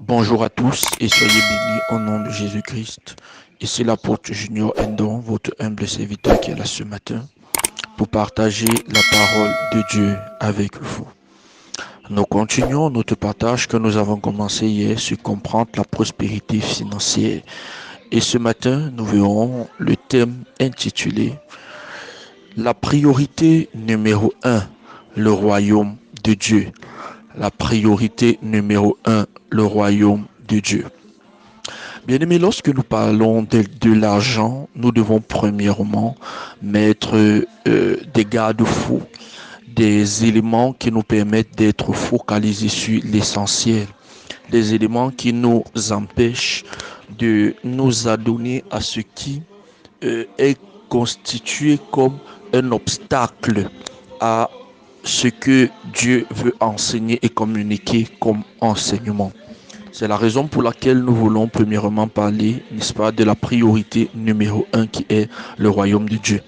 Bonjour à tous et soyez bénis au nom de Jésus-Christ. Et c'est l'apôtre Junior Endon, votre humble serviteur qui est là ce matin pour partager la parole de Dieu avec vous. Nous continuons notre partage que nous avons commencé hier sur comprendre la prospérité financière. Et ce matin, nous verrons le thème intitulé La priorité numéro 1, le royaume de Dieu. La priorité numéro 1, le royaume de Dieu. Bien-aimés, lorsque nous parlons de l'argent, nous devons premièrement mettre des garde-fous, des éléments qui nous permettent d'être focalisés sur l'essentiel, des éléments qui nous empêchent de nous adonner à ce qui est constitué comme un obstacle à ce que Dieu veut enseigner et communiquer comme enseignement. C'est la raison pour laquelle nous voulons premièrement parler, n'est-ce pas, de la priorité numéro 1 qui est le royaume de Dieu.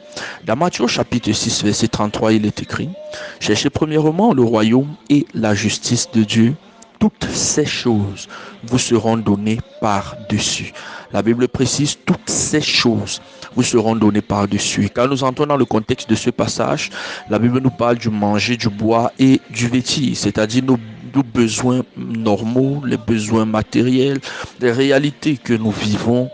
Dans Matthieu chapitre 6, verset 33, il est écrit, « Cherchez premièrement le royaume et la justice de Dieu. Toutes ces choses vous seront données par-dessus. » La Bible précise, toutes ces choses vous seront données par-dessus. Et quand nous entrons dans le contexte de ce passage, la Bible nous parle du manger, du boire et du vêtir, c'est-à-dire nos besoins normaux, les besoins matériels, les réalités que nous vivons.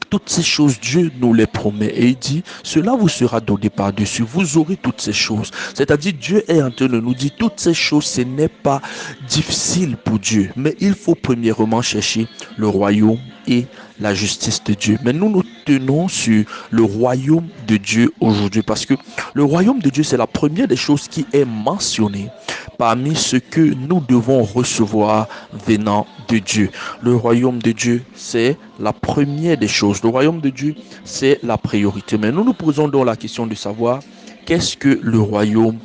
Toutes ces choses, Dieu nous les promet et il dit, cela vous sera donné par-dessus, vous aurez toutes ces choses. C'est-à-dire, Dieu est en train de nous dire, toutes ces choses, ce n'est pas difficile pour Dieu, mais il faut premièrement chercher le royaume et la justice de Dieu. Mais nous tenons sur le royaume de Dieu aujourd'hui parce que le royaume de Dieu, c'est la première des choses qui est mentionnée parmi ce que nous devons recevoir venant de Dieu. Le royaume de Dieu, c'est la première des choses. Le royaume de Dieu, c'est la priorité. Mais nous nous posons donc la question de savoir qu'est-ce que le royaume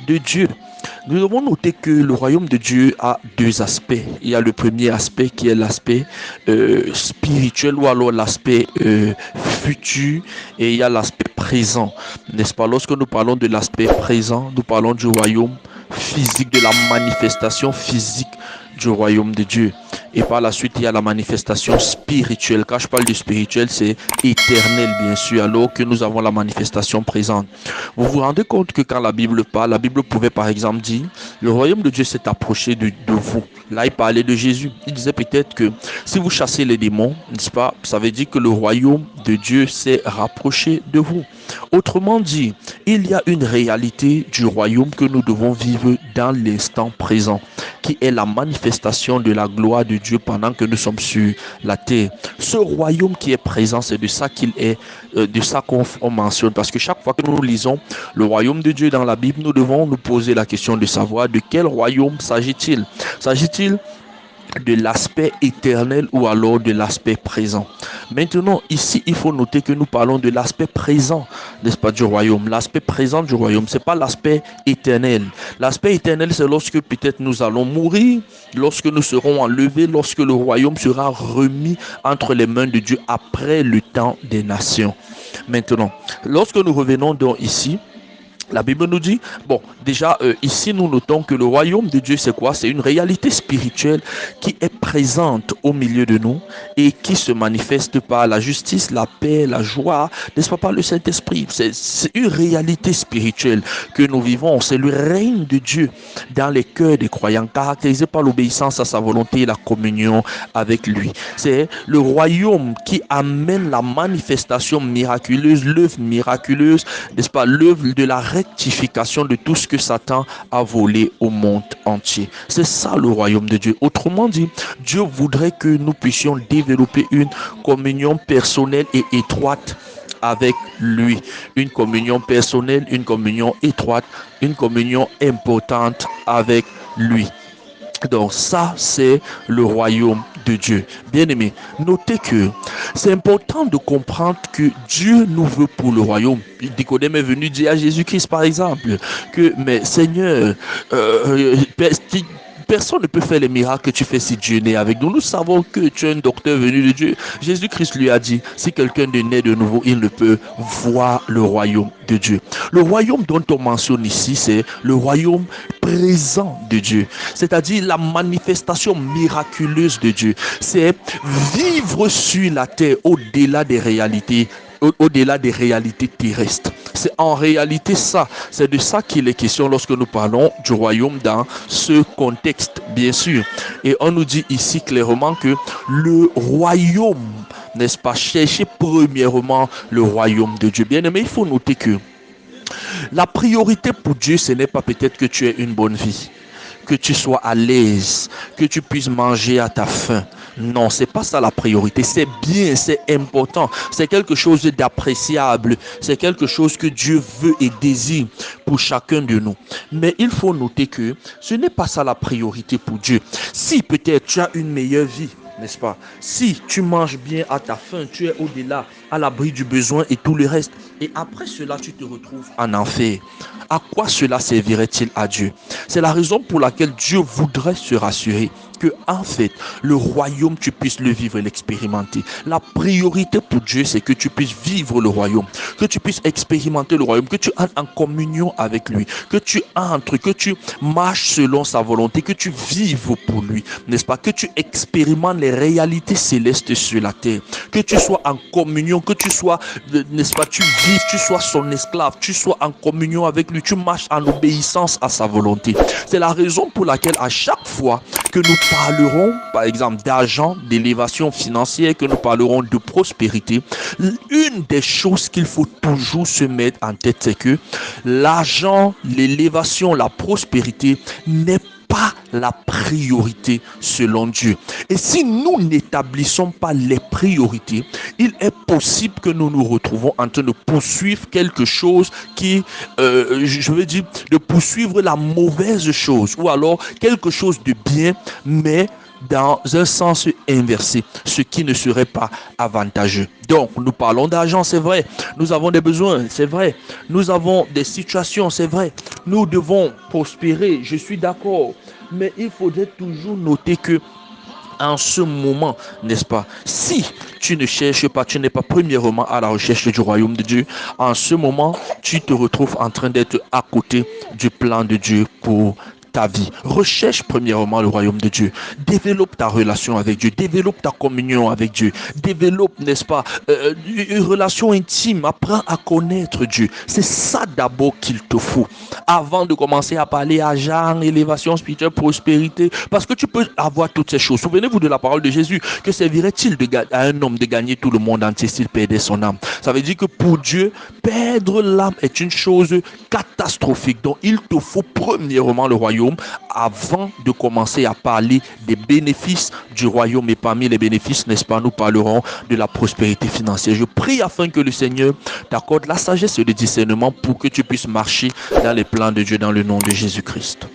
de Dieu? Nous devons noter que le royaume de Dieu a deux aspects. Il y a le premier aspect qui est l'aspect spirituel ou alors l'aspect futur et il y a l'aspect présent. N'est-ce pas? Lorsque nous parlons de l'aspect présent, nous parlons du royaume physique, de la manifestation physique du royaume de Dieu. Et par la suite, il y a la manifestation spirituelle. Quand je parle de spirituel, c'est éternel, bien sûr, alors que nous avons la manifestation présente. Vous vous rendez compte que quand la Bible parle, la Bible pouvait par exemple dire, le royaume de Dieu s'est approché de vous. Là, il parlait de Jésus. Il disait peut-être que si vous chassez les démons, n'est-ce pas, ça veut dire que le royaume de Dieu s'est rapproché de vous. Autrement dit, il y a une réalité du royaume que nous devons vivre dans l'instant présent, qui est la manifestation de la gloire de Dieu pendant que nous sommes sur la terre. Ce royaume qui est présent, c'est de ça qu'il est, de ça qu'on mentionne. Parce que chaque fois que nous lisons le royaume de Dieu dans la Bible, nous devons nous poser la question de savoir de quel royaume s'agit-il. S'agit-il de l'aspect éternel ou alors de l'aspect présent? Maintenant, ici, il faut noter que nous parlons de l'aspect présent, n'est-ce pas, du royaume. L'aspect présent du royaume, c'est pas l'aspect éternel. L'aspect éternel, c'est lorsque peut-être nous allons mourir, lorsque nous serons enlevés, lorsque le royaume sera remis entre les mains de Dieu après le temps des nations. Maintenant, lorsque nous revenons donc ici, la Bible nous dit, bon, déjà ici nous notons que le royaume de Dieu c'est quoi? C'est une réalité spirituelle qui est présente au milieu de nous et qui se manifeste par la justice, la paix, la joie, n'est-ce pas, par le Saint-Esprit. C'est une réalité spirituelle que nous vivons. C'est le règne de Dieu dans les cœurs des croyants, caractérisé par l'obéissance à sa volonté et la communion avec lui. C'est le royaume qui amène la manifestation miraculeuse, l'œuvre miraculeuse, n'est-ce pas, l'œuvre de la rectification de tout ce que Satan a volé au monde entier. C'est ça le royaume de Dieu. Autrement dit, Dieu voudrait que nous puissions développer une communion personnelle et étroite avec lui. Une communion personnelle, une communion étroite, une communion importante avec lui. Donc ça, c'est le royaume de Dieu. Bien-aimés, notez que c'est important de comprendre que Dieu nous veut pour le royaume. Nicodème est venu dire à Jésus-Christ, par exemple, que, mais Seigneur, Personne ne peut faire les miracles que tu fais si Dieu n'est avec nous. Nous savons que tu es un docteur venu de Dieu. Jésus-Christ lui a dit, si quelqu'un est né de nouveau, il ne peut voir le royaume de Dieu. Le royaume dont on mentionne ici, c'est le royaume présent de Dieu, c'est-à-dire la manifestation miraculeuse de Dieu. C'est vivre sur la terre au-delà des réalités, au-delà des réalités terrestres. C'est en réalité ça, c'est de ça qu'il est question lorsque nous parlons du royaume dans ce contexte, bien sûr. Et on nous dit ici clairement que le royaume, n'est-ce pas, cherchez premièrement le royaume de Dieu. Bien aimé, il faut noter que la priorité pour Dieu, ce n'est pas peut-être que tu aies une bonne vie, que tu sois à l'aise, que tu puisses manger à ta faim. Non, c'est pas ça la priorité. C'est bien, c'est important. C'est quelque chose d'appréciable. C'est quelque chose que Dieu veut et désire pour chacun de nous. Mais il faut noter que ce n'est pas ça la priorité pour Dieu. Si peut-être tu as une meilleure vie, n'est-ce pas? Si tu manges bien à ta faim, tu es au-delà, à l'abri du besoin et tout le reste. Et après cela, tu te retrouves en enfer. À quoi cela servirait-il à Dieu? C'est la raison pour laquelle Dieu voudrait se rassurer que, en fait, le royaume, tu puisses le vivre et l'expérimenter. La priorité pour Dieu, c'est que tu puisses vivre le royaume, que tu puisses expérimenter le royaume, que tu entres en communion avec lui, que tu entres, que tu marches selon sa volonté, que tu vives pour lui, n'est-ce pas? Que tu expérimentes les réalités célestes sur la terre, que tu sois en communion, que tu sois, n'est-ce pas, tu vives, tu sois son esclave, tu sois en communion avec lui, tu marches en obéissance à sa volonté. C'est la raison pour laquelle à chaque fois que nous parlerons, par exemple, d'argent, d'élévation financière, que nous parlerons de prospérité, une des choses qu'il faut toujours se mettre en tête, c'est que l'argent, l'élévation, la prospérité n'est pas la priorité selon Dieu. Et si nous n'établissons pas les priorités, il est possible que nous nous retrouvons en train de poursuivre quelque chose qui, je veux dire, de poursuivre la mauvaise chose, ou alors quelque chose de bien, mais dans un sens inversé, ce qui ne serait pas avantageux. Donc, nous parlons d'argent, c'est vrai. Nous avons des besoins, c'est vrai. Nous avons des situations, c'est vrai. Nous devons prospérer, je suis d'accord. Mais il faudrait toujours noter que en ce moment, n'est-ce pas, si tu ne cherches pas, tu n'es pas premièrement à la recherche du royaume de Dieu, en ce moment, tu te retrouves en train d'être à côté du plan de Dieu pour ta vie. Recherche premièrement le royaume de Dieu. Développe ta relation avec Dieu. Développe ta communion avec Dieu. Développe, n'est-ce pas, une relation intime. Apprends à connaître Dieu. C'est ça d'abord qu'il te faut. Avant de commencer à parler argent, élévation spirituelle, prospérité. Parce que tu peux avoir toutes ces choses. Souvenez-vous de la parole de Jésus. Que servirait-il à un homme de gagner tout le monde entier s'il perdait son âme? Ça veut dire que pour Dieu, perdre l'âme est une chose catastrophique. Donc il te faut premièrement le royaume avant de commencer à parler des bénéfices du royaume. Et parmi les bénéfices, n'est-ce pas, nous parlerons de la prospérité financière. Je prie afin que le Seigneur t'accorde la sagesse et le discernement pour que tu puisses marcher dans les plans de Dieu dans le nom de Jésus-Christ.